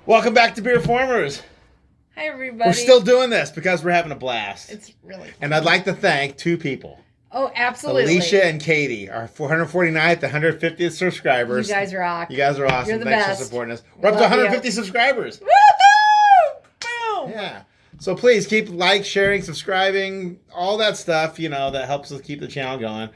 Welcome back to BeerFormers. Hi, everybody. We're still doing this because we're having a blast. It's really fun. And I'd like to thank two people. Oh, absolutely. Alicia and Katie, our 449th, 150th subscribers. You guys rock. You guys are awesome. You're the Thanks best. for supporting us. We're up to 150 subscribers. Woohoo! Boom! Yeah. So please keep sharing, subscribing, all that stuff, that helps us keep the channel going.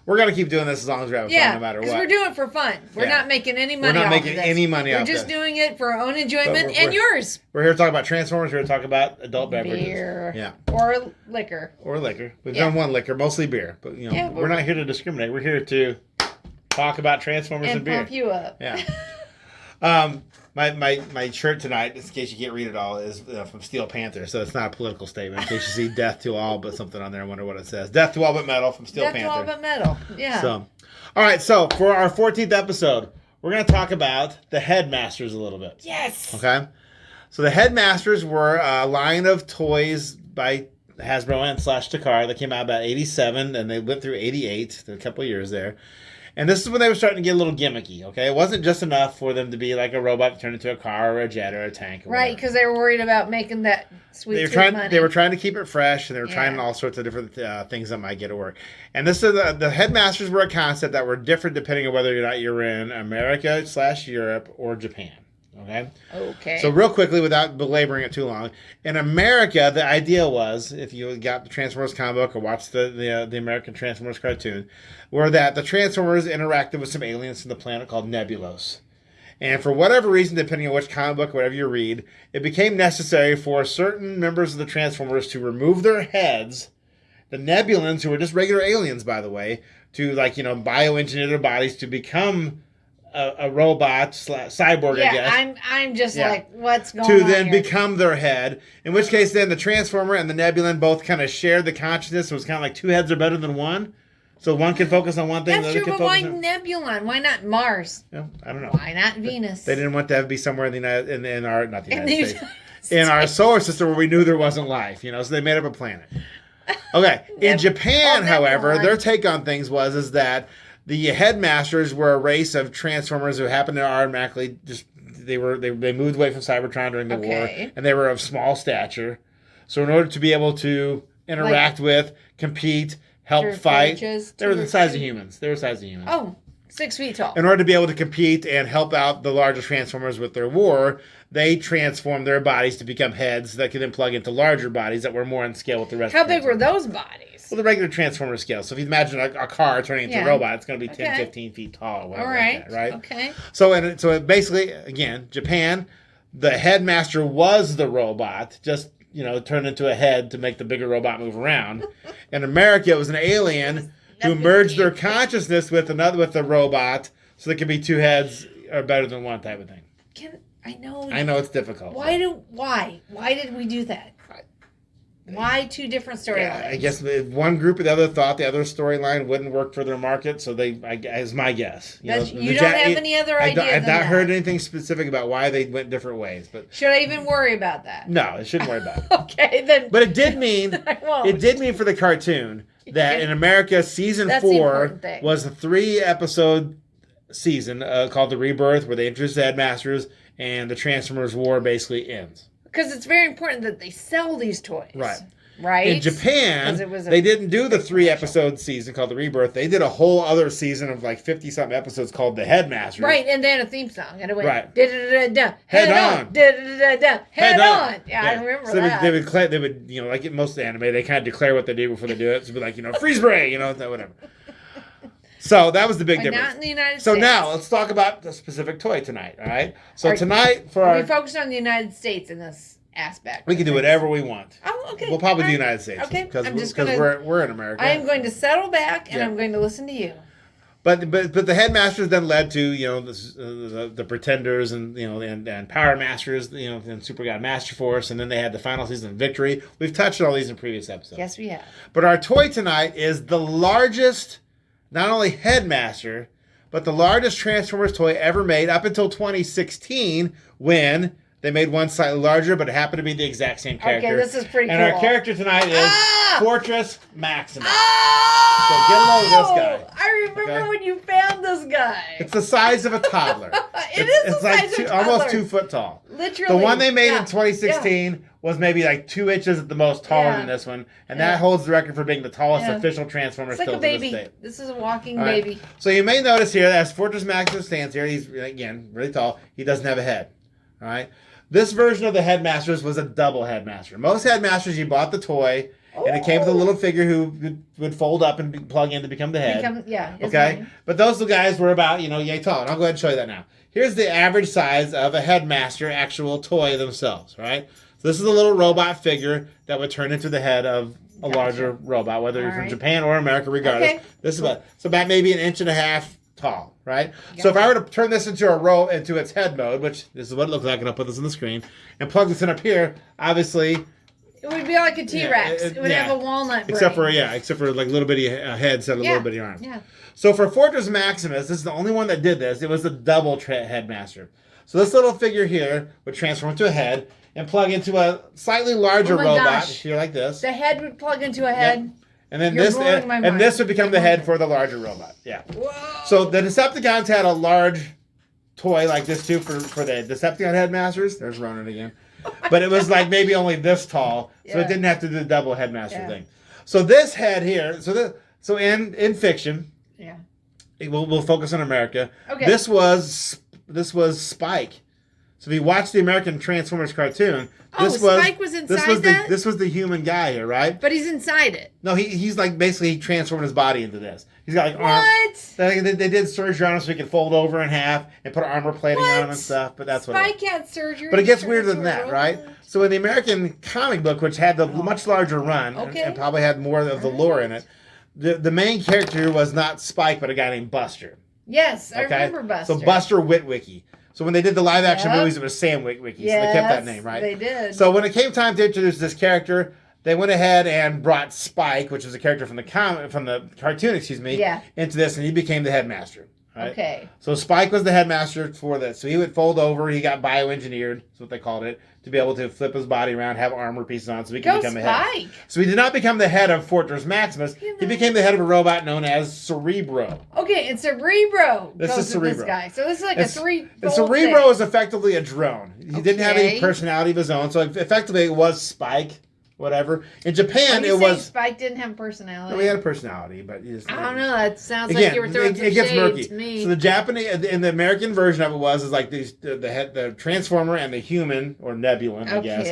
We're going to keep doing this as long as we're having fun, no matter what. because we're doing it for fun. We're not making any money off off of this. We're not making any money off this. We're just doing it for our own enjoyment and yours. We're here to talk about Transformers. We're here to talk about adult beverages. Beer. Yeah. Or liquor. We've done one liquor, mostly beer. But, we're not here to discriminate. We're here to talk about Transformers and beer. And pump you up. Yeah. My shirt tonight, in case you can't read it all, is from Steel Panther, so it's not a political statement. In case you see "Death to All," but something on there, I wonder what it says. "Death to All but Metal" from Steel Panther. Death to All but Metal. Yeah. So, all right. So for our 14th episode, we're going to talk about the Headmasters a little bit. Yes. Okay. So the Headmasters were a line of toys by Hasbro and Takara that came out about '87, and they went through '88, a couple of years there. And this is when they were starting to get a little gimmicky, okay? It wasn't just enough for them to be like a robot turned into a car or a jet or a tank or right, because they were worried about making that sweet money. They were trying to keep it fresh, and they were trying all sorts of different things that might get to work. And this is the Headmasters were a concept that were different depending on whether or not you're in America/Europe or Japan. Okay. So real quickly, without belaboring it too long, in America, the idea was, if you got the Transformers comic book or watched the American Transformers cartoon, were that the Transformers interacted with some aliens from the planet called Nebulos. And for whatever reason, depending on which comic book or whatever you read, it became necessary for certain members of the Transformers to remove their heads, the Nebulans, who were just regular aliens, by the way, to bioengineer their bodies to become a robot cyborg, I guess. I'm just like, what's going on to then here? become their head. In which case, then the Transformer and the Nebulan both kind of shared the consciousness. So it was kind of like two heads are better than one. So one can focus on one thing. That's the other true, can but why focus on... Nebulon? Why not Mars? I don't know. Why not Venus? They didn't want to be somewhere in our solar system where we knew there wasn't life. So they made up a planet. Okay, in Japan, however, their take on things was that the Headmasters were a race of Transformers who happened to automatically they moved away from Cybertron during the war, and they were of small stature. So in order to be able to interact with, compete, help fight, they were the size of humans. Oh, 6 feet tall. In order to be able to compete and help out the larger Transformers with their war, they transformed their bodies to become heads that could then plug into larger bodies that were more on scale with the rest. How big were those bodies? Well, the regular Transformer scale. So if you imagine a car turning into a robot, it's going to be 10, 15 feet tall or whatever. All right. Like that, right? Okay. So it basically, again, Japan, the Headmaster was the robot, just, turned into a head to make the bigger robot move around. In America, it was an alien who merged their consciousness with the robot so there could be two heads are better than one type of thing. I know it's difficult. Why did we do that? Why two different storylines? Yeah, I guess one group or the other thought the other storyline wouldn't work for their market, so is my guess. You don't have any other idea? I've not heard anything specific about why they went different ways. But should I even worry about that? No, I shouldn't worry about it. Okay, then. But it did mean for the cartoon that in America, season 4 was a 3-episode season called The Rebirth, where they introduced the Headmasters and the Transformers War basically ends. Because it's very important that they sell these toys. Right. In Japan, they didn't do the 3-episode season called The Rebirth. They did a whole other season of 50-something episodes called The Headmasters. Right, and then a theme song. And it went, Head on. Head on. Yeah, I remember that. They would, like in most anime, they kind of declare what they do before they do it. So it'd be like, freeze ray, whatever. So that was the big difference. Not in the United States. So now let's talk about the specific toy tonight. All right. So tonight we focused on the United States in this aspect. We can do whatever we want. Oh, okay. We'll probably do the United States. Okay. Because we're in America. I am going to settle back and I'm going to listen to you. But the Headmasters then led to the Pretenders and Power Masters and Super God Master Force, and then they had the final season of Victory. We've touched on all these in previous episodes. Yes, we have. But our toy tonight is the largest. Not only Headmaster, but the largest Transformers toy ever made up until 2016 when they made one slightly larger, but it happened to be the exact same character. Okay, this is pretty cool. And our character tonight is Fortress Maximus. So get a load of this guy. I remember when you found this guy. It's the size of a toddler. It's the size of a toddler. Almost 2 foot tall. Literally. The one they made in 2016 was maybe like 2 inches at the most taller than this one, and that holds the record for being the tallest official Transformer it's like still a baby. to this day. This is a walking baby. So you may notice here that as Fortress Maximus stands here, he's again really tall. He doesn't have a head. All right. This version of the Headmasters was a double Headmaster. Most Headmasters, you bought the toy, and it came with a little figure who would fold up and plug in to become the head. Okay? Mine. But those guys were about, yay tall. And I'll go ahead and show you that now. Here's the average size of a Headmaster actual toy themselves, right? So this is a little robot figure that would turn into the head of a larger robot, whether you're from Japan or America, regardless. Okay. This is about maybe 1.5 inches tall, right? So if I were to turn this into into its head mode, which this is what it looks like, and I'll put this on the screen, and plug this in up here, obviously it would be like a T-Rex. It would have a walnut brain. Except for like little bitty head instead of little bitty arms. Yeah. So for Fortress Maximus, this is the only one that did this. It was the double Headmaster. So this little figure here would transform into a head and plug into a slightly larger robot here like this. The head would plug into a head. Yep. And then this would become the head for the larger robot. Yeah. Whoa. So the Decepticons had a large toy like this too for the Decepticon Headmasters. There's Ronan again. But it was like maybe only this tall, so it didn't have to do the double Headmaster thing. So this head here, so in fiction, we'll focus on America. Okay. This was Spike. So if you watch the American Transformers cartoon, Spike was inside that? This was the human guy here, right? But he's inside it. No, he's like basically he transformed his body into this. He's got like arms. They did surgery on him so he could fold over in half and put armor plating on him and stuff. But that's what. Spike had surgery. But it gets weirder than that, right? So in the American comic book, which had the much larger run and probably had more of the lore in it, the main character was not Spike, but a guy named Buster. Yes, I remember Buster. So Buster Witwicky. So when they did the live action movies, it was Sam Witwicky. So they kept that name, right? They did. So when it came time to introduce this character, they went ahead and brought Spike, which was a character from the cartoon, into this, and he became the Headmaster. Right? Okay. So Spike was the Headmaster for this. So he would fold over. He got bioengineered, that's what they called it, to be able to flip his body around, have armor pieces on, so he could become a head. So he did not become the head of Fortress Maximus. He became the head of a robot known as Cerebro. Okay, and Cerebro. This is Cerebro. This guy. So this is like a three. And Cerebro is effectively a drone. He didn't have any personality of his own, so effectively it was Spike. Whatever. In Japan, it was. Spike didn't have a personality. No, he had a personality, but I don't know. That sounds like you were throwing some shade to me. So the Japanese, in the American version of it was like the Transformer and the human or Nebulon, I guess.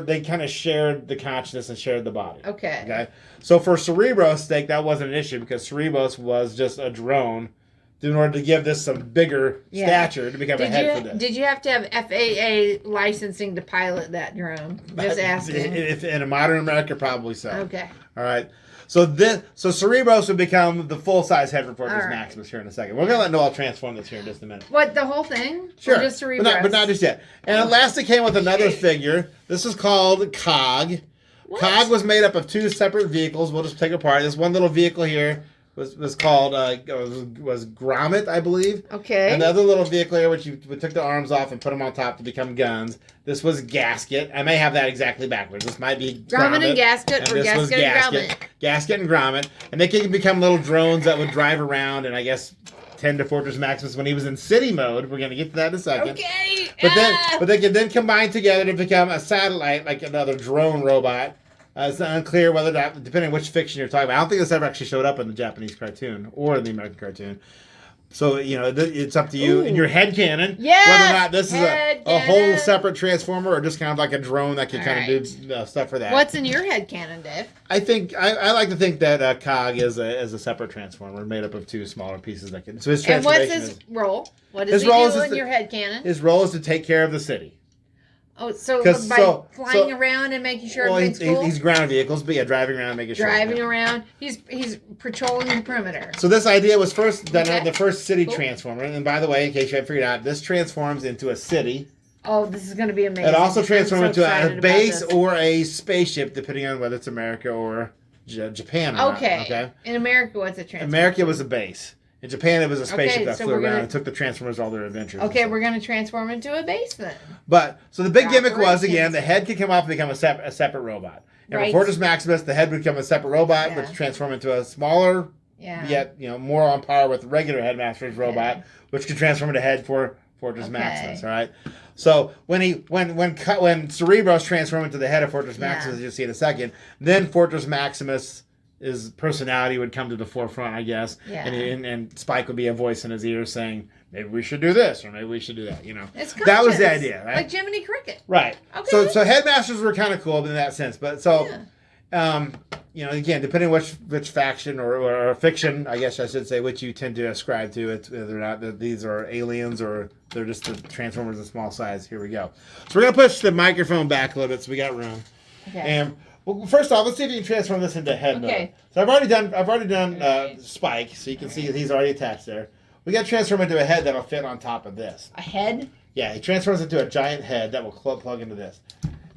They kind of shared the consciousness and shared the body. Okay. So for Cerebro's sake, that wasn't an issue because Cerebros was just a drone. In order to give this some bigger stature to become a head for this. Did you have to have FAA licensing to pilot that drone? Just asking. If in a modern America, probably so. Okay. All right. So Cerebros would become the full-size head for Fortress Maximus here in a second. We're going to let Noel transform this here in just a minute. What, the whole thing? Sure. Or just Cerebros? But not just yet. And at last it came with another figure. This is called Cog. What? Cog was made up of 2 separate vehicles. We'll just take apart. This one little vehicle here was called was Grommet, I believe. Okay. And the other little vehicle here, which we took the arms off and put them on top to become guns. This was Gasket. I may have that exactly backwards. This might be Grommet and Gasket, or Gasket and Grommet. Gasket and Grommet, and they can become little drones that would drive around and I guess tend to Fortress Maximus when he was in city mode. We're going to get to that in a second. Okay. But they can then combine together to become a satellite, like another drone robot. It's unclear whether that, depending on which fiction you're talking about. I don't think this ever actually showed up in the Japanese cartoon or in the American cartoon. So, it's up to you in your headcanon whether or not this is a whole separate transformer or just kind of like a drone that can kind of do stuff for that. What's in your headcanon, Dave? I like to think that Cog is a separate transformer made up of 2 smaller pieces that can. So his and what's his role? What does he do in your headcanon? His role is to take care of the city. Oh, so by flying around and making sure everything's cool? He's ground vehicles, but driving around and making sure. Driving around. He's patrolling the perimeter. So this idea was first done on the first city transformer. And by the way, in case you haven't figured out, this transforms into a city. Oh, this is going to be amazing. It also transforms into a base or a spaceship, depending on whether it's America or Japan. Okay. In America, what's a transformer? America was a base. In Japan, it was a spaceship that flew around and took the Transformers all their adventures. Okay, we're going to transform into a base then. But, so the big gimmick was, again, the head could come off and become a separate robot. And for Fortress Maximus, the head would become a separate robot, which transformed into a smaller Yeah. Yet, more on par with regular Headmasters robot, which can transform into head for Fortress Maximus. All right. So when Cerebro's transformed into the head of Fortress Maximus, as you'll see in a second, then Fortress Maximus. His personality would come to the forefront, I guess. Yeah. And Spike would be a voice in his ear saying, maybe we should do this or maybe we should do that. It's that was the idea, right? Like Jiminy Cricket. Right. Okay. So Headmasters were kind of cool in that sense, but again, depending on which faction or fiction, I guess I should say, which you tend to ascribe to, it's whether or not that these are aliens or they're just the Transformers of small size. Here we go. So we're gonna push the microphone back a little bit so we got room. Okay. And well, first off, let's see if you can transform this into head mode. So I've already done Spike, so you can see that he's already attached there. We got to transform into a head that'll fit on top of this. A head? Yeah, he transforms into a giant head that will plug into this.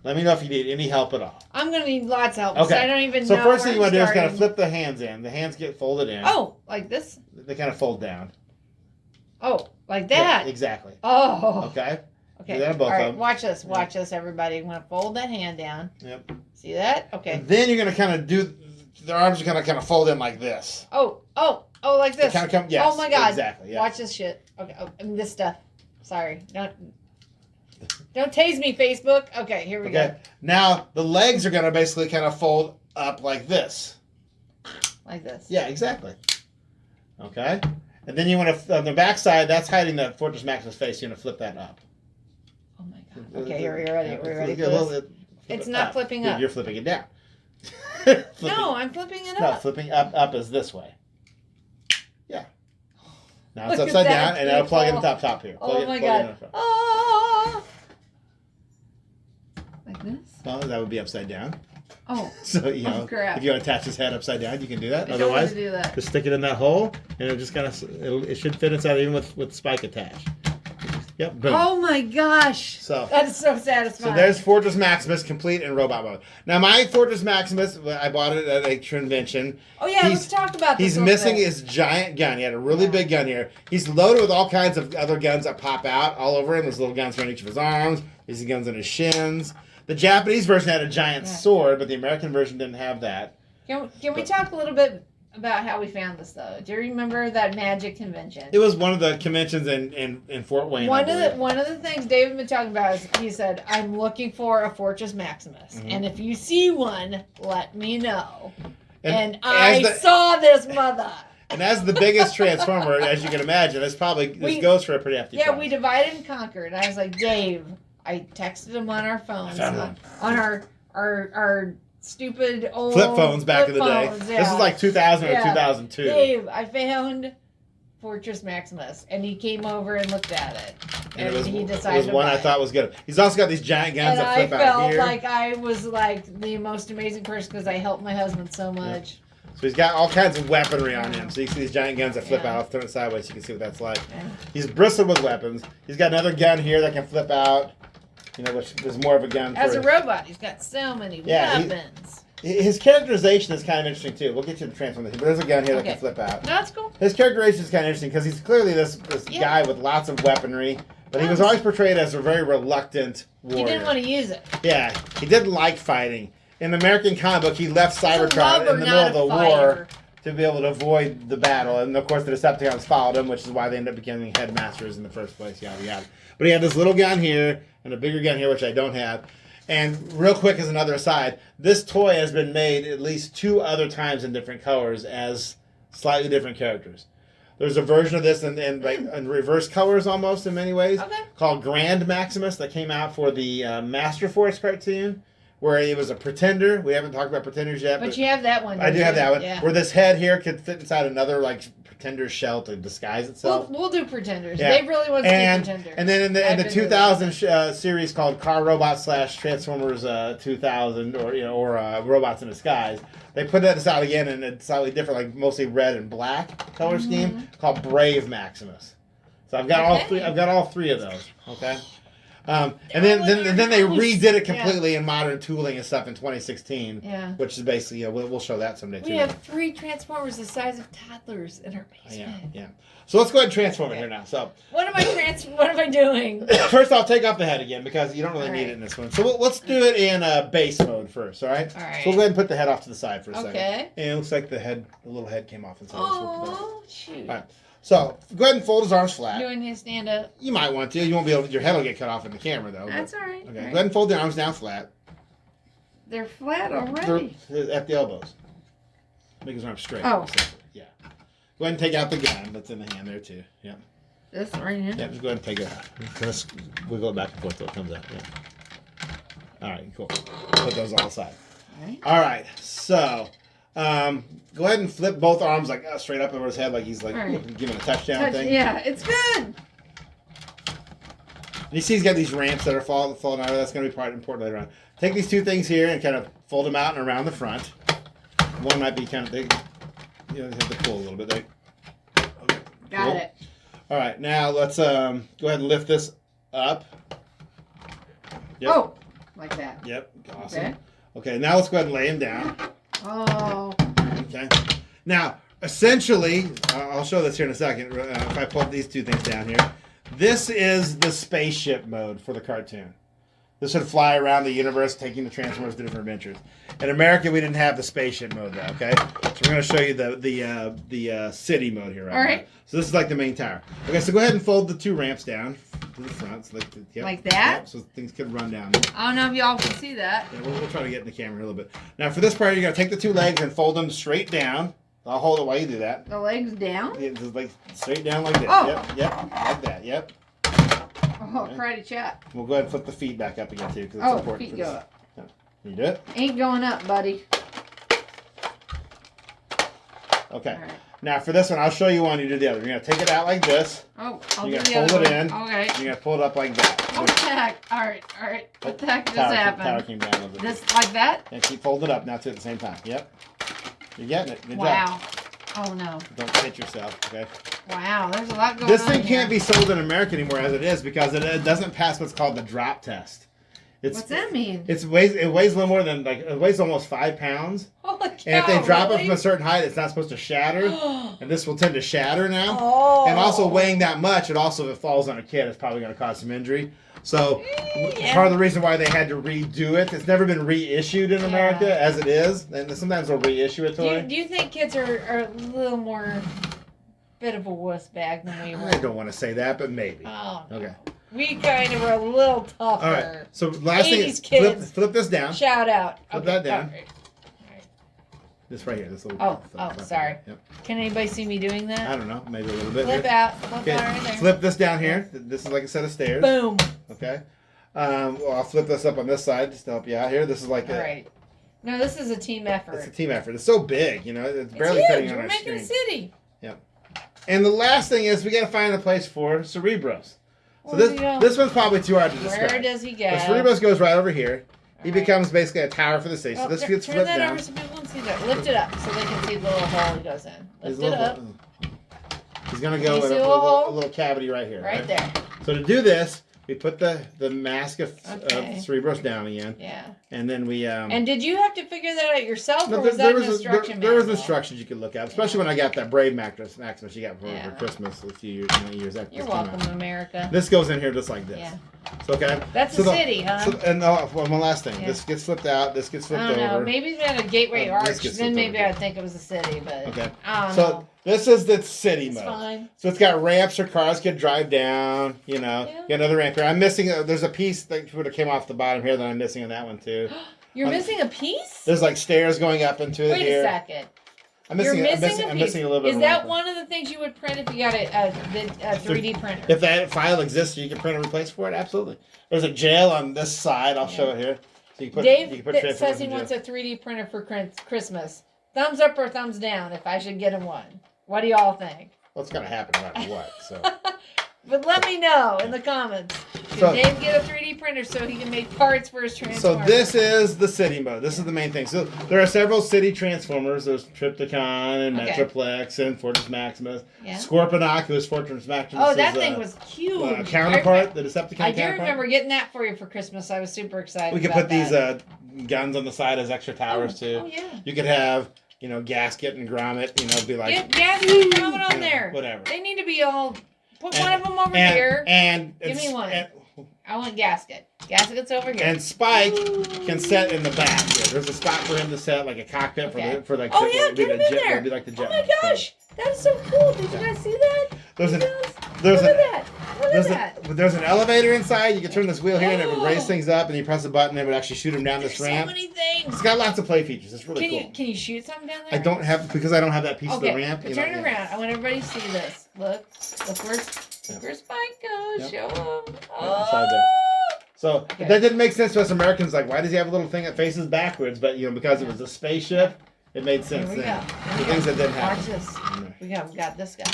Let me know if you need any help at all. I'm going to need lots of help. Okay. I don't even know. So first thing you want to do is kind starting. of flip the hands in. The hands get folded in. Oh, like this? They kind of fold down. Oh, like that? Yeah, exactly. Oh. Okay. Okay. Do that on both all right, of them. watch this. Watch this, everybody. I'm going to fold that hand down. Yep. See that? Okay. And then you're going to kind of do, their arms are going to kind of fold in like this. Oh, like this. Kind of come, yes, oh my God. Exactly. Yeah. Watch this shit. Okay. Oh, I mean, this stuff. Sorry. Don't tase me, Facebook. Okay, here we go. Now the legs are going to basically kind of fold up like this. Like this. Yeah, exactly. Okay. And then you want to, on the back side, that's hiding the Fortress Maximus face. You want to flip that up. Oh my God. Okay, here we're ready. We're ready for this. It's not flipping up. You're flipping it down. No, I'm flipping it No, up. flipping up is this way. Yeah. Now it's Look at upside that, down, and now plug in people. top here. Oh my God. Oh. Like this? Well, that would be upside down. Oh. So, Oh, crap. if you want to attach his head upside down, you can do that. I don't want Otherwise, to do that. just stick it in that hole, and it'll just kind of, it should fit inside even with Spike attached. Yep, boom. Oh my gosh. So that is so satisfying. So there's Fortress Maximus complete in robot mode. Now my Fortress Maximus, I bought it at a convention. Oh yeah, let's talk about this. He's missing his giant gun. He had a really big gun here. He's loaded with all kinds of other guns that pop out all over him. There's little guns on each of his arms. There's guns on his shins. The Japanese version had a giant sword, but the American version didn't have that. Can we talk a little bit about how we found this though? Do you remember that Magic convention? It was one of the conventions in Fort Wayne. One of the things David been talking about is he said, "I'm looking for a Fortress Maximus, and if you see one, let me know." And I saw this mother. And as the biggest transformer, as you can imagine, this goes for a pretty hefty price. We divided and conquered. I was like, Dave, I texted him on our phones, on our stupid old flip phones back in the day. Yeah. This is like 2000 or 2002. Dave, I found Fortress Maximus, and he came over and looked at it, and he decided. It was one I thought was good. He's also got these giant guns that flip out here. I felt like I was like the most amazing person because I helped my husband so much. Yeah. So he's got all kinds of weaponry on him. So you see these giant guns that flip out. I'll turn it sideways so you can see what that's like. Yeah. He's bristled with weapons. He's got another gun here that can flip out. Which is more of a gun. As a robot, he's got so many weapons. His characterization is kind of interesting too. We'll get you to transformation, but there's a gun here that can flip out. No, that's cool. His characterization is kind of interesting because he's clearly this guy with lots of weaponry, but he was always portrayed as a very reluctant warrior. He didn't want to use it. Yeah, he didn't like fighting. In the American comic book, he left Cybertron in the middle of the war to be able to avoid the battle, and of course the Decepticons followed him, which is why they ended up becoming Headmasters in the first place. Yada yada. But he had this little gun here and a bigger gun here, which I don't have. And real quick, as another aside, this toy has been made at least 2 other times in different colors as slightly different characters. There's a version of this in reverse colors almost in many ways, called Grand Maximus, that came out for the Master Force cartoon, where he was a pretender. We haven't talked about pretenders yet. But you have that one. I do have that one. Yeah. Where this head here could fit inside another pretender shell to disguise itself. We'll do pretenders. Yeah. They really want to do pretenders. And then in the 2000 series called Car Robot / Transformers 2000 or Robots in Disguise, they put this out again in a slightly different, like mostly red and black color scheme called Brave Maximus. So I've got all 3. I've got all 3 of those. Okay. And then they redid it completely in modern tooling and stuff in 2016. Yeah. Which is basically, we'll show that someday too. We have 3 Transformers the size of toddlers in our basement. Yeah. So let's go ahead and transform it here now. So what am I doing? First, I'll take off the head again because you don't really need it in this one. So let's do it in base mode first. All right. All right. So we'll go ahead and put the head off to the side for a second. Okay. And it looks like the little head came off inside. Oh, shoot. All right. So go ahead and fold his arms flat. Do I need to stand up? You might want to. You won't be able to. Your head will get cut off in the camera though. That's all right. Okay. All right. Go ahead and fold the arms down flat. They're flat already. They're at the elbows. Make his arms straight. Oh. Yeah. Go ahead and take out the gun that's in the hand there too. Yeah. This right here? Yeah, just go ahead and take it out. Just wiggle it back and forth till it comes out. Yeah. All right, cool. Put those all aside. All right, so go ahead and flip both arms like straight up over his head, like he's like giving a touchdown thing. Yeah, it's good. And you see he's got these ramps that are falling out. That's going to be quite important later on. Take these 2 things here and kind of fold them out and around the front. One might be kind of big. You have to pull a little bit there. Okay, Got it. All right, now let's go ahead and lift this up. Yep. Oh, like that. Yep, awesome. Okay, now let's go ahead and lay him down. Oh. Okay. Now, essentially, I'll show this here in a second. If I pull these 2 things down here, this is the spaceship mode for the cartoon. This would fly around the universe, taking the Transformers to different adventures. In America, we didn't have the spaceship mode, though. Okay, so we're going to show you the city mode here. All right. Now. So this is like the main tower. Okay, so go ahead and fold the 2 ramps down to the front, so like that. Yep, so things could run down. I don't know if y'all can see that. Yeah, we'll try to get in the camera a little bit. Now, for this part, you're going to take the 2 legs and fold them straight down. I'll hold it while you do that. The legs down. Yeah, just like straight down like this. Oh. Yep, like that. Yep. Oh, okay. Karate chop. We'll go ahead and flip the feet back up again too, because it's important. Feet go up. Yeah. Can you do it? Ain't going up, buddy. Okay. All right. Now for this one, I'll show you one. You do the other. You're gonna take it out like this. Oh, you're gonna fold it in. Okay. You're gonna pull it up like that. What the heck? All right. What the heck just happened? Tower came down a little bit. This like that? And keep folding it up now too at the same time. Yep. You're getting it. Good job. Wow. Oh no. Don't hit yourself. Okay. Wow. There's a lot going on. This thing can't be sold in America anymore as it is because it doesn't pass what's called the drop test. What's that mean? It weighs a little more than it weighs almost 5 pounds. Holy cow, and if they drop really? it from a certain height, it's not supposed to shatter. And this will tend to shatter now. Oh. And also weighing that much, it also if it falls on a kid, it's probably going to cause some injury. So part of the reason why they had to redo it, it's never been reissued in America as it is, and sometimes they'll reissue it. Do you think kids are a little more bit of a wuss bag than we were? I don't want to say that, but maybe. Oh, no. Okay. We kind of were a little tougher. All right. So last thing is flip this down. Shout out. Flip that down. All right. This right here. This little. Sorry. Yep. Can anybody see me doing that? I don't know. Maybe a little bit. Flip here. out. Flip Okay. out right there. Flip this down here. This is like a set of stairs. Boom. Okay. Well, I'll flip this up on this side just to help you out here. This is like All right. No, this is a team effort. It's a team effort. It's so big, you know. It's barely huge. fitting on We're our making screen. a city. Yep. And the last thing is we got to find a place for Cerebros. So Where does he go? this one's probably too hard to describe. Where does he go? The Cerebros goes right over here. He All right. becomes basically a tower for the city. So this gets turn flipped that down. over so people can see that. Lift it up so they can see the little hole he goes in. Lift it up. He's going to go You in see a a hole? little cavity right here. Right there. So to do this, we put the mask of Okay. Cerebros down again. Yeah. And then we... And did you have to figure that out yourself, or was there that an instruction there was manual? instructions you could look at, especially when I got that Brave Maximus you got for Christmas a few years after. You're welcome, America. This goes in here just like this. Yeah. So, okay. That's a city, huh? And one last thing. Yeah. This gets flipped out. This gets flipped over. I don't know. Maybe it's been a gateway arch. Then maybe over. I'd think it was a city, but okay. I don't so know. this is the city mode. Fine. So it's got ramps so cars could drive down. You know, got another ramp here. I'm missing. There's a piece that would have came off the bottom here that I'm missing on that one too. You're missing a piece? There's like stairs going up into it here. Wait a second. I'm missing a piece. I'm missing a little bit. Is that one of the things you would print if you got a 3D printer? If that file exists, you can print a replace for it. Absolutely. There's a jail on this side. I'll show it here. So you can put, Dave Transformers says he in wants jail. a 3D printer for Christmas. Thumbs up or thumbs down if I should get him one. What do y'all think? What's going to happen no matter what? So. But let me know in the comments. Should Dave get a 3D printer so he can make parts for his Transformers? So this is the city mode. This is the main thing. So there are several city Transformers. There's Triptychon and Metroplex and Fortress Maximus. Yeah. Scorponok, who is Fortress Maximus. Oh, that thing was huge. Counterpart, the Decepticon I counterpart. do remember getting that for you for Christmas. I was super excited. We could put these guns on the side as extra towers too. Oh yeah. You could have, Gasket and Grommet, be like... Get Gasket and Grommet on there. Whatever. They need to be all... Put one of them over here. Give me one. I want Gasket. Gasket's over here. And Spike can set in the back. There's a spot for him to set, like a cockpit for like... Oh yeah, get him in there. It'd be like the jet. Oh my gosh, that is so cool. Did you guys see that? Look at that. There's an elevator inside. You can turn this wheel here and it would raise things up, and you press a button and it would actually shoot him down this ramp. So many things. It's got lots of play features. It's really cool. Can you shoot something down there? I don't have, because I don't have that piece of the ramp. Turn it around. I want everybody to see this. Look where Spike goes. Show him. Oh. So that didn't make sense to us Americans. Like, why does he have a little thing that faces backwards? But because it was a spaceship, it made sense. Here we go. The things that didn't happen. Watch this. We got this guy.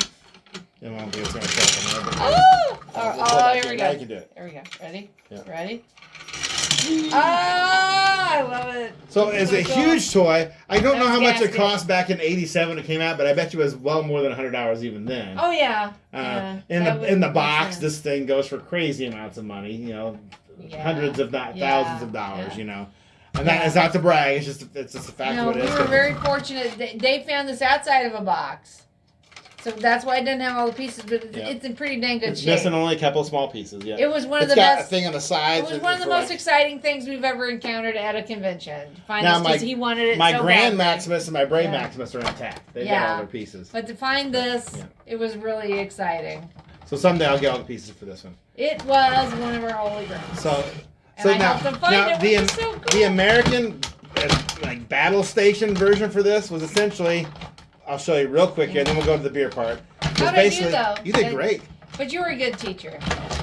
Here we go. Here we go. You can do it. There we go. Ready? Yeah. Ready? I love it. So it's a huge toy. I don't know how much it cost back in '87 it came out, but I bet you it was well more than $100 even then. Oh yeah. In the box, this thing goes for crazy amounts of money. Hundreds if not thousands of dollars. And that is not to brag. It's just a fact of what it is. We were very fortunate. They found this outside of a box. So that's why I didn't have all the pieces, but it's in pretty dang good shape. It's missing only a couple of small pieces. Yeah. It was one of the best. It's got a thing on the sides. It was one of the most exciting things we've ever encountered at a convention. Find this because he wanted it. My Grand Maximus and my Brave Maximus are intact. They got all their pieces. But to find this, it was really exciting. So someday I'll get all the pieces for this one. It was one of our holy grails. So now the American battle station version for this was essentially. I'll show you real quick here, and then we'll go to the beer part. How did you, though? You did great. But you were a good teacher.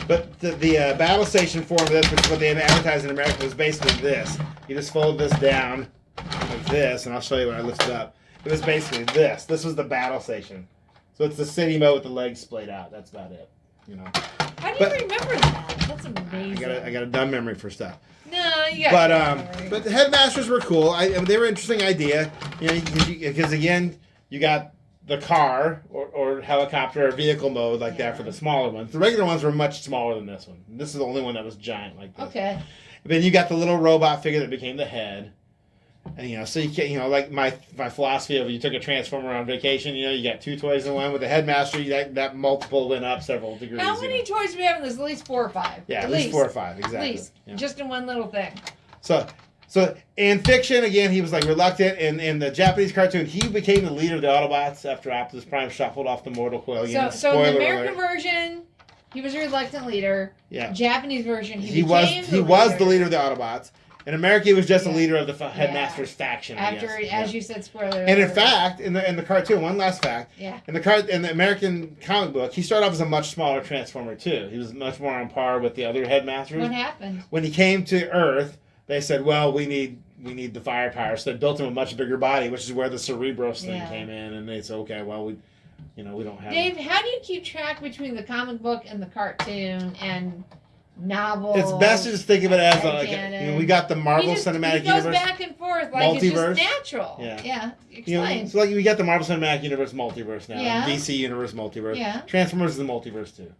But the battle station form of this, which is what they advertised in America, was basically this. You just fold this down like this, and I'll show you when I lift it up. It was basically this. This was the battle station. So it's the city mode with the legs splayed out. That's about it. How do you remember that? That's amazing. I got a dumb memory for stuff. No, you got but the Headmasters were cool. They were an interesting idea. Because again, you got the car or helicopter or vehicle mode like that for the smaller ones. The regular ones were much smaller than this one. This is the only one that was giant like this. Okay. Then you got the little robot figure that became the head. And so you can't, like my philosophy of you took a Transformer on vacation, you got two toys in one. With the Headmaster, that multiple went up several degrees. How many toys do we have in this? At least 4 or 5. Yeah, at least 4 or 5, exactly. At least. Yeah. Just in one little thing. So in fiction, again, he was reluctant. In the Japanese cartoon, he became the leader of the Autobots after Optimus Prime shuffled off the mortal coil. So in the American version, he was a reluctant leader. Yeah. Japanese version, he was the leader of the Autobots. In America, he was just a leader of the Headmasters faction. As you said, spoiler. And in fact, in the cartoon, one last fact. Yeah. In the American comic book, he started off as a much smaller Transformer too. He was much more on par with the other Headmasters. What happened? When he came to Earth, they said, "Well, we need the firepower." So they built him a much bigger body, which is where the Cerebros thing came in. And they said, "Okay, well, we don't have." Dave, how do you keep track between the comic book and the cartoon and novels? It's best to just think of it as we got the Marvel Cinematic Universe. He goes back and forth like multiverse. It's just natural. Yeah. Explain. So we got the Marvel Cinematic Universe multiverse now. Yeah. DC Universe multiverse. Yeah. Transformers is the multiverse too.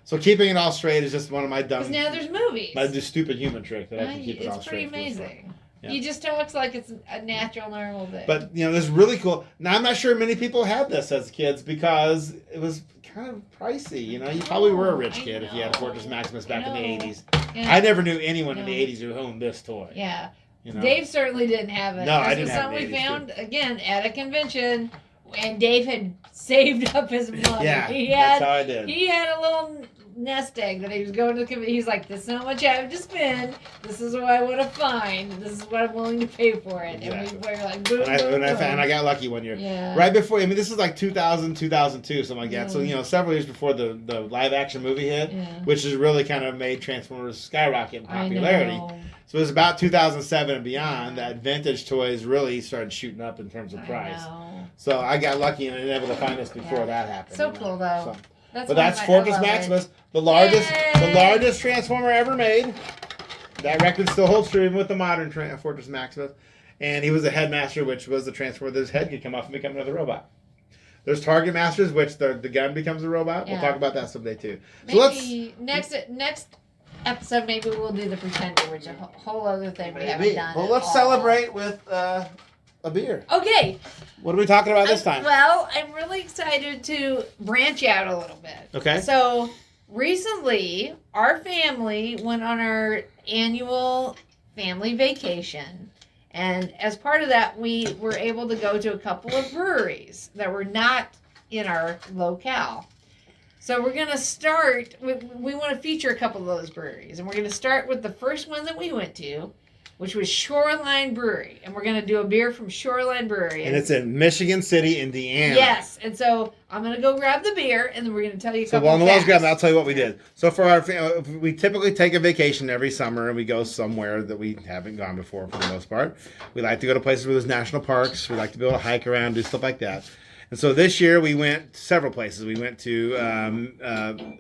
So keeping it all straight is just one of my dumb. Because now there's movies. My stupid human trick that I can keep it all straight. It's pretty amazing. Yeah. He just talks like it's a natural, normal thing. But this is really cool. Now I'm not sure many people had this as kids because it was kind of pricey. You probably were a rich kid if you had a Fortress Maximus back in the '80s. Yeah. I never knew anyone in the '80s who owned this toy. Yeah. Dave certainly didn't have it. No, I didn't have it. Something we found again at a convention, and Dave had saved up his money. Yeah, that's how I did. He had a little nest egg that he was going to the convention. He's like, "This is how much I have to spend. This is what I want to find. This is what I'm willing to pay for it." Exactly. And we were like, boom, and I got lucky one year. Yeah. Right before, this is like 2000, 2002, something like that. So, several years before the live action movie hit, which has really kind of made Transformers skyrocket in popularity. So it was about 2007 and beyond that vintage toys really started shooting up in terms of price. So I got lucky and able to find this before that happened. So cool, though. But that's Fortress Maximus, the largest transformer ever made. That record still holds true even with the modern Fortress Maximus. And he was a Headmaster, which was the transformer that his head could come off and become another robot. There's Target Masters, which the gun becomes a robot. Yeah. We'll talk about that someday too. Maybe next episode, maybe we'll do the Pretender, which is a whole other thing we haven't done. Well, let's celebrate with a beer. Okay. What are we talking about this time? Well, I'm really excited to branch out a little bit. Okay. So recently, our family went on our annual family vacation. And as part of that, we were able to go to a couple of breweries that were not in our locale. So we're going to start, we want to feature a couple of those breweries. And we're going to start with the first one that we went to, which was Shorline Brewery. And we're going to do a beer from Shoreline Brewery. And it's in Michigan City, Indiana. Yes. And so I'm going to go grab the beer, and then we're going to tell you a couple of facts. I'll tell you what we did. So for we typically take a vacation every summer, and we go somewhere that we haven't gone before for the most part. We like to go to places where there's national parks. We like to be able to hike around, do stuff like that. And so this year we went several places. We went to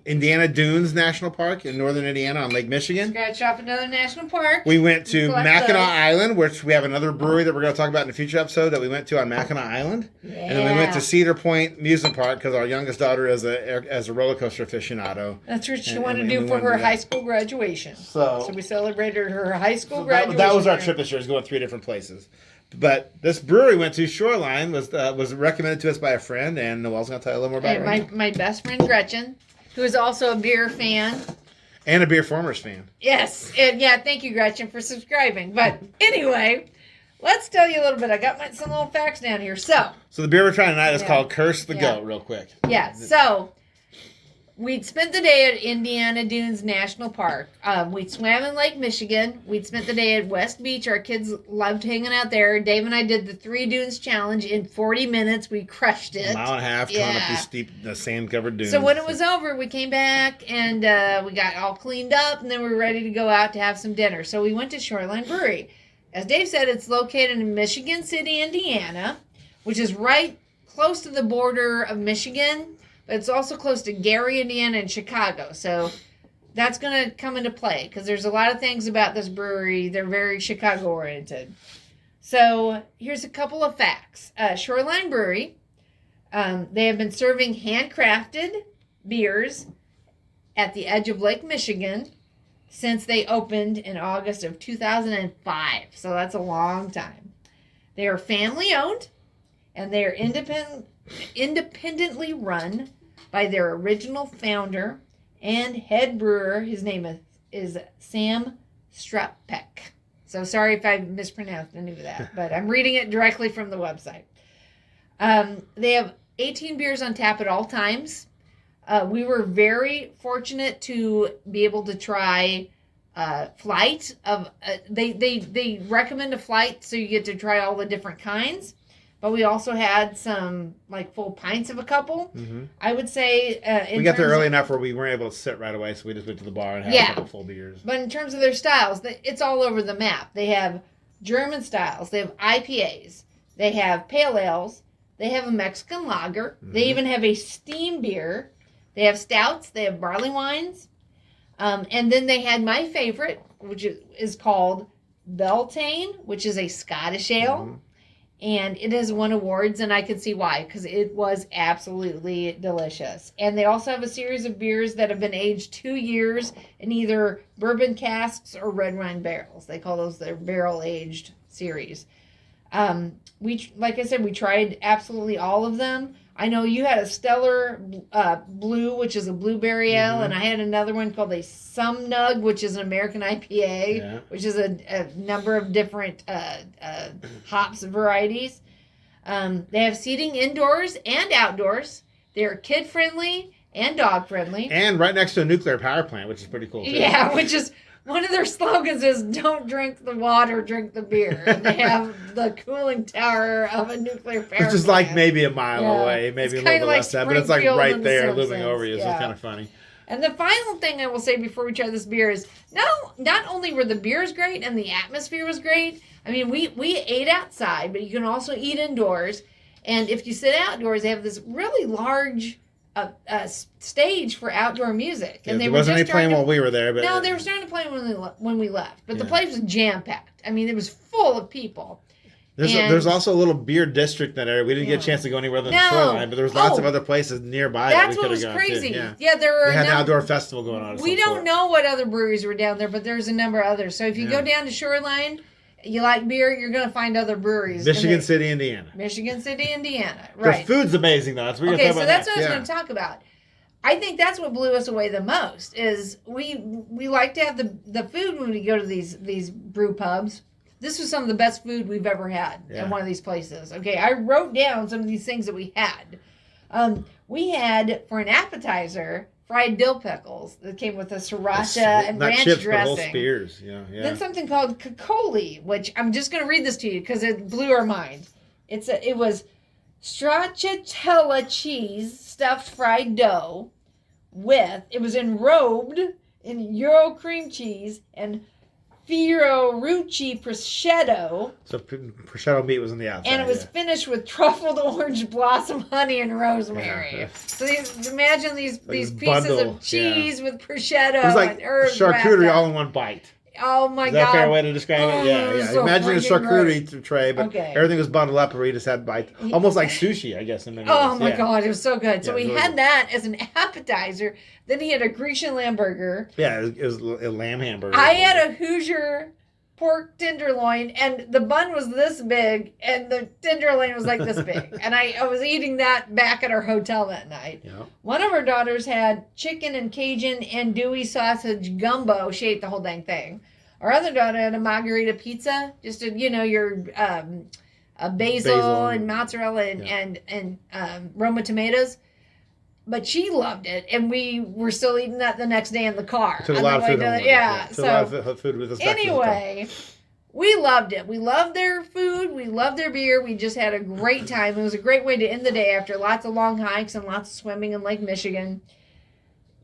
Indiana Dunes National Park in northern Indiana on Lake Michigan. Scratch off another national park. We went to Mackinac Island, which we have another brewery that we're going to talk about in a future episode that we went to on Mackinac Island. Yeah. And then we went to Cedar Point Amusement Park because our youngest daughter is a roller coaster aficionado. That's what she wanted to do for her high school graduation. So we celebrated her high school graduation. That was our trip this year, is going 3 different places. But this brewery went to Shoreline was recommended to us by a friend, and Noelle's going to tell you a little more about it. Right my best friend Gretchen, who is also a beer fan. And a BeerFormers fan. Yes. And yeah, thank you, Gretchen, for subscribing. But anyway, let's tell you a little bit. I got some little facts down here. So the beer we're trying tonight is called Curse the Goat, real quick. Yeah, so we'd spent the day at Indiana Dunes National Park. We'd swam in Lake Michigan. We'd spent the day at West Beach. Our kids loved hanging out there. Dave and I did the 3 Dunes Challenge in 40 minutes. We crushed it. 1.5 miles going up these steep, sand-covered dunes. So when it was over, we came back and we got all cleaned up, and then we were ready to go out to have some dinner. So we went to Shoreline Brewery. As Dave said, it's located in Michigan City, Indiana, which is right close to the border of Michigan. But it's also close to Gary, Indiana, and Chicago. So that's going to come into play because there's a lot of things about this brewery. They're very Chicago-oriented. So here's a couple of facts. Shoreline Brewery, they have been serving handcrafted beers at the edge of Lake Michigan since they opened in August of 2005. So that's a long time. They are family-owned, and they are independently run by their original founder and head brewer. His name is Sam Strapek. So sorry if I mispronounced any of that, but I'm reading it directly from the website. They have 18 beers on tap at all times. We were very fortunate to be able to try flight of. They recommend a flight so you get to try all the different kinds. But we also had some full pints of a couple. Mm-hmm. I would say we got there early enough where we weren't able to sit right away, so we just went to the bar and had a couple full beers. But in terms of their styles, it's all over the map. They have German styles. They have IPAs. They have pale ales. They have a Mexican lager. Mm-hmm. They even have a steam beer. They have stouts. They have barley wines. And then they had my favorite, which is called Beltane, which is a Scottish ale. Mm-hmm. And it has won awards, and I can see why, because it was absolutely delicious. And they also have a series of beers that have been aged 2 years in either bourbon casks or red wine barrels. They call those their barrel-aged series. Like I said, we tried absolutely all of them. I know you had a Stellar Blue, which is a blueberry ale, and I had another one called a Sumnug, which is an American IPA, which is a number of different hops and varieties. They have seating indoors and outdoors. They're kid-friendly and dog-friendly. And right next to a nuclear power plant, which is pretty cool, too. Yeah, which is... One of their slogans is, don't drink the water, drink the beer. And they have the cooling tower of a nuclear power plant. Which is maybe a mile away, maybe a little bit less than, but it's right there looming over you, so it's kind of funny. And the final thing I will say before we try this beer is, not only were the beers great and the atmosphere was great, I mean, we ate outside, but you can also eat indoors. And if you sit outdoors, they have this really large a stage for outdoor music, Yeah, and they there were wasn't just any playing starting while we were there, but no, they were starting to play when we left, but the Yeah. place was jam packed. I mean, it was full of people. There's also a little beer district in that area. We didn't get a chance to go anywhere than the Shoreline, but there was lots of other places nearby that we could have gone to. Crazy. Yeah, there were. They had an outdoor festival going on. We don't know what other breweries were down there, but there's a number of others. So if you go down to Shoreline, you like beer, you're going to find other breweries. Michigan City, Indiana. Michigan City, Indiana. Right. The food's amazing, though. That's what so that's what I was going to talk about. I think that's what blew us away the most is we like to have the food when we go to these brew pubs. This was some of the best food we've ever had in one of these places. Okay, I wrote down some of these things that we had. We had, for an appetizer, fried dill pickles that came with a sriracha and ranch chips, dressing. But whole spears. Yeah. Then something called cacoli, which I'm just going to read this to you because it blew our mind. It was stracciatella cheese stuffed fried dough it was enrobed in Euro cream cheese and Fiorucci prosciutto. So prosciutto meat was on the outside. And it was finished with truffled orange blossom honey and rosemary. Yeah. So imagine these pieces bundle, of cheese with prosciutto it was like and herbs. charcuterie all in one bite. Oh my God. Is that a fair way to describe it? Yeah. So Imagine a charcuterie tray, but everything was bundled up where you just had bites. Almost like sushi, I guess. In many ways. Oh my God, it was so good. So we really had good. that as an appetizer. Then he had a Grecian lamb burger. Yeah, it was a lamb hamburger. I had a Hoosier pork tenderloin, and the bun was this big, and the tenderloin was like this big. And I was eating that back at our hotel that night. Yeah. One of our daughters had chicken and Cajun andouille sausage gumbo. She ate the whole dang thing. Our other daughter had a margarita pizza, just your basil and mozzarella and Roma tomatoes. But she loved it, and we were still eating that the next day in the car. Took a lot of food home. So a lot of food with us. Anyway, we loved it. We loved their food. We loved their beer. We just had a great time. It was a great way to end the day after lots of long hikes and lots of swimming in Lake Michigan.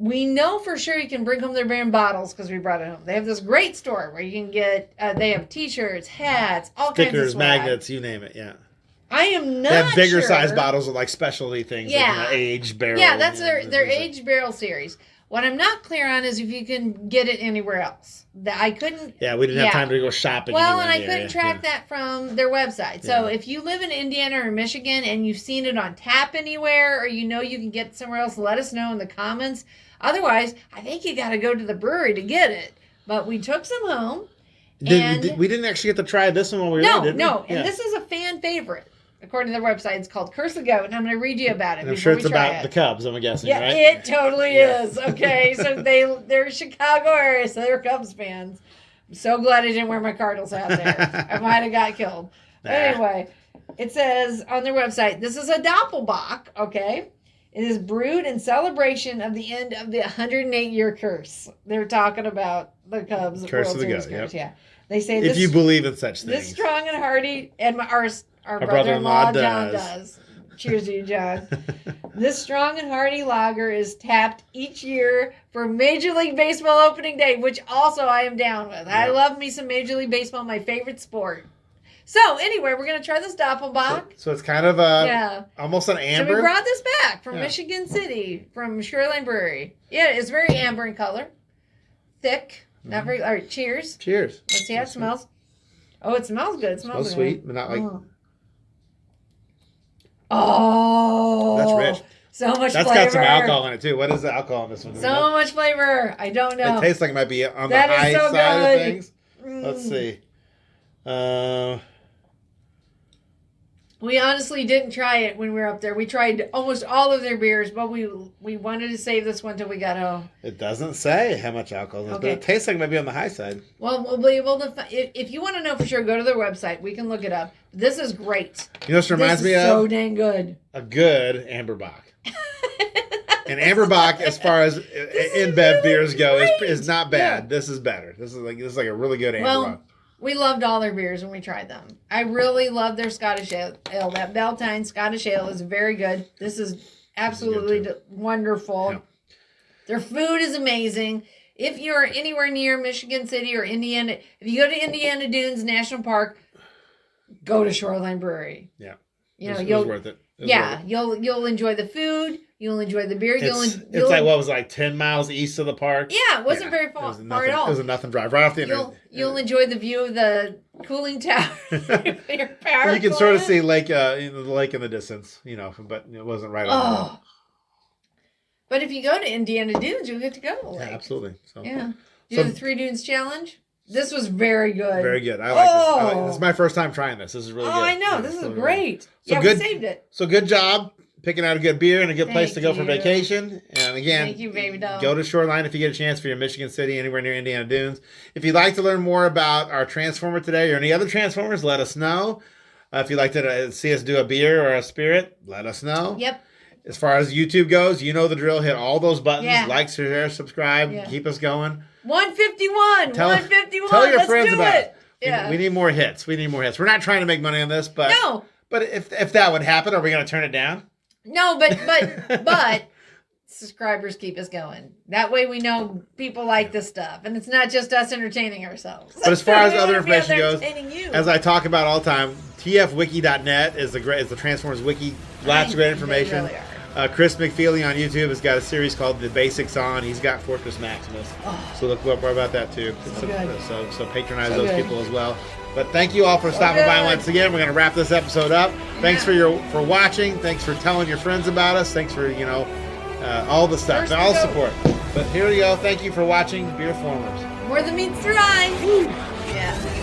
We know for sure you can bring home their beer in bottles because we brought it home. They have this great store where you can get, they have T-shirts, hats, all kinds of stickers, swag. magnets, you name it, yeah. I am not They have bigger sure. size bottles of like specialty things, like aged barrel. Yeah, that's their aged barrel series. What I'm not clear on is if you can get it anywhere else. I couldn't. Yeah, we didn't have time to go shopping. Well, and I couldn't track that from their website. So if you live in Indiana or Michigan and you've seen it on tap anywhere, or you can get it somewhere else, let us know in the comments. Otherwise, I think you got to go to the brewery to get it. But we took some home. We didn't actually get to try this one while we were there, did we? No, and this is a fan favorite. According to their website, it's called Curse the Goat, and I'm going to read you about it. And I'm sure it's about the Cubs, I'm guessing, right? Yeah, it totally is. Okay, so they're Chicago area, so they're Cubs fans. I'm so glad I didn't wear my Cardinals hat there. I might have got killed. But anyway, it says on their website, this is a Dopplebock, okay? It is brewed in celebration of the end of the 108-year curse. They're talking about the Cubs Curse World of the Series Goat, curse, yeah. They say if you believe in such things. This strong and hearty, and our brother-in-law John does. Cheers to you, John. This strong and hearty lager is tapped each year for Major League Baseball opening day, which also I am down with. Yeah. I love me some Major League Baseball, my favorite sport. So anyway, we're going to try this Dopplebock. So it's kind of almost an amber. So we brought this back from Michigan City, from Shorline Brewery. Yeah, it's very amber in color. Thick. Not very... All right, cheers. Cheers. Let's see how it smells. Oh, it smells good. It smells good. Sweet, but not like... Oh. That's rich. So much flavor. That's got some alcohol in it, too. What is the alcohol in this one? So much flavor. I don't know. It tastes like it might be on the high side of things. Let's see. We honestly didn't try it when we were up there. We tried almost all of their beers, but we wanted to save this one till we got home. It doesn't say how much alcohol is, but it tastes like it might be on the high side. Well, we'll be able to. If you want to know for sure, go to their website. We can look it up. This is great. You know what this reminds me of? So dang good. A good Amberbock. And Amberbock, as far as InBev beers go, is not bad. Yeah. This is better. This is like a really good Amberbock. Well, we loved all their beers when we tried them. I really love their Scottish ale. That Beltane Scottish ale is very good. This is absolutely wonderful. Yeah. Their food is amazing. If you're anywhere near Michigan City or Indiana, if you go to Indiana Dunes National Park, go to Shoreline Brewery. Yeah. It was worth it. Yeah, you'll enjoy the food. You'll enjoy the beer. It's like, what was it, like 10 miles east of the park? Yeah, it wasn't very far at all. It was a nothing drive right off the internet. You'll enjoy the view of the cooling tower. Your power you can sort of see the lake in the distance, but it wasn't right on the road. But if you go to Indiana Dunes, you'll get to go to the lake. Yeah, absolutely. So, do the 3 Dunes challenge. This was very good. Very good. I like this. This is my first time trying this. This is really good. I know. This is great. So we saved it. So good job picking out a good beer and a good place to go for vacation. And again, thank you, baby doll. Go to Shoreline if you get a chance for your Michigan City, anywhere near Indiana Dunes. If you'd like to learn more about our Transformer today or any other Transformers, let us know. If you'd like to see us do a beer or a spirit, let us know. Yep. As far as YouTube goes, you know the drill. Hit all those buttons. Yeah. Like, share, subscribe. Yeah. Keep us going. 151. 151. Tell your friends about it. Yeah. We need more hits. We're not trying to make money on this, but no. But if that would happen, are we going to turn it down? No, but subscribers keep us going. That way we know people like this stuff, and it's not just us entertaining ourselves. But as far as other information goes, as I talk about all the time, tfwiki.net is the Transformers wiki. Lots of great information. Really Chris McFeely on YouTube has got a series called The Basics On. He's got Fortress Maximus. So look more about that too. So patronize those people as well. But thank you all for stopping by once again. We're going to wrap this episode up. Thanks for watching. Thanks for telling your friends about us. Thanks for all the stuff and all the support. But here we go. Thank you for watching BeerFormers. More than meets their eye. Yeah.